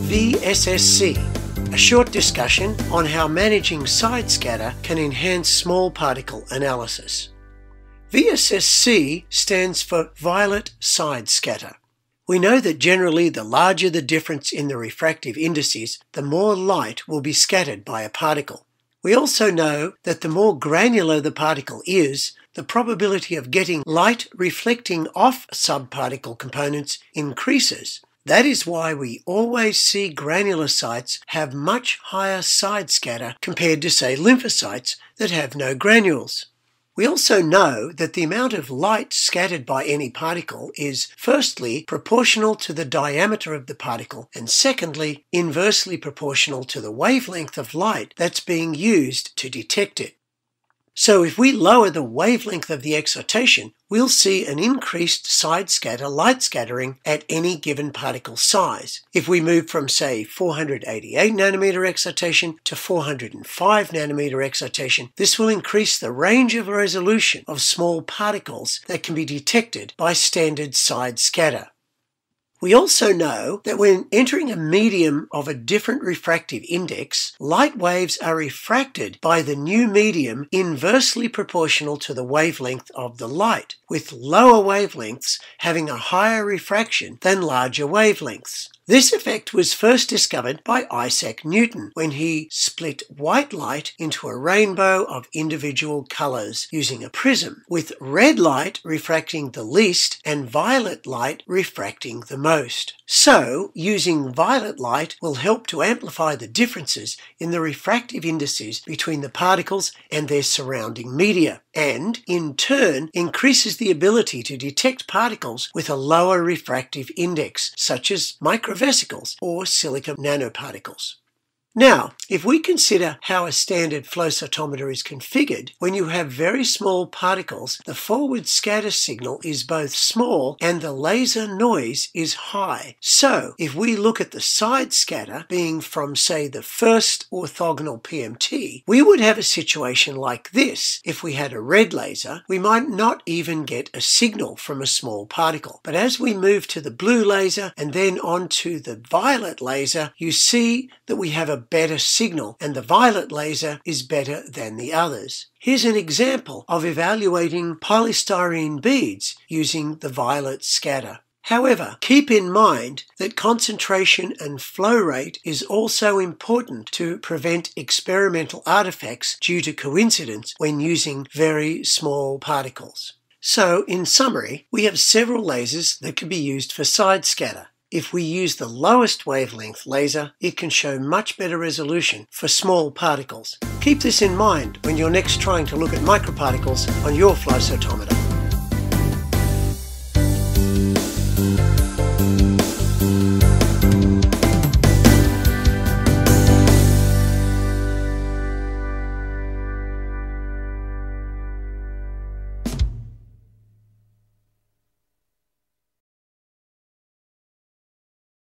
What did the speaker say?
Vssc, a short discussion on how managing side scatter can enhance small particle analysis. Vssc stands for violet side scatter. We know that generally the larger the difference in the refractive indices, the more light will be scattered by a particle. We also know that the more granular the particle is, the probability of getting light reflecting off subparticle components increases. That is why we always see granulocytes have much higher side scatter compared to, say, lymphocytes that have no granules. We also know that the amount of light scattered by any particle is firstly proportional to the diameter of the particle and secondly inversely proportional to the wavelength of light that's being used to detect it. So if we lower the wavelength of the excitation, we'll see an increased side scatter light scattering at any given particle size. If we move from, say, 488 nanometer excitation to 405 nanometer excitation, this will increase the range of resolution of small particles that can be detected by standard side scatter. We also know that when entering a medium of a different refractive index, light waves are refracted by the new medium inversely proportional to the wavelength of the light, with lower wavelengths having a higher refraction than larger wavelengths. This effect was first discovered by Isaac Newton when he split white light into a rainbow of individual colors using a prism, with red light refracting the least and violet light refracting the most. So, using violet light will help to amplify the differences in the refractive indices between the particles and their surrounding media, and, in turn, increases the ability to detect particles with a lower refractive index, such as microvesicles or silica nanoparticles. Now, if we consider how a standard flow cytometer is configured, when you have very small particles, the forward scatter signal is both small and the laser noise is high. So, if we look at the side scatter being from, say, the first orthogonal PMT, we would have a situation like this. If we had a red laser, we might not even get a signal from a small particle. But as we move to the blue laser and then on to the violet laser, you see that we have a better signal and the violet laser is better than the others. Here's an example of evaluating polystyrene beads using the violet scatter. However, keep in mind that concentration and flow rate is also important to prevent experimental artifacts due to coincidence when using very small particles. So, in summary, we have several lasers that can be used for side scatter. If we use the lowest wavelength laser, it can show much better resolution for small particles. Keep this in mind when you're next trying to look at microparticles on your flow cytometer.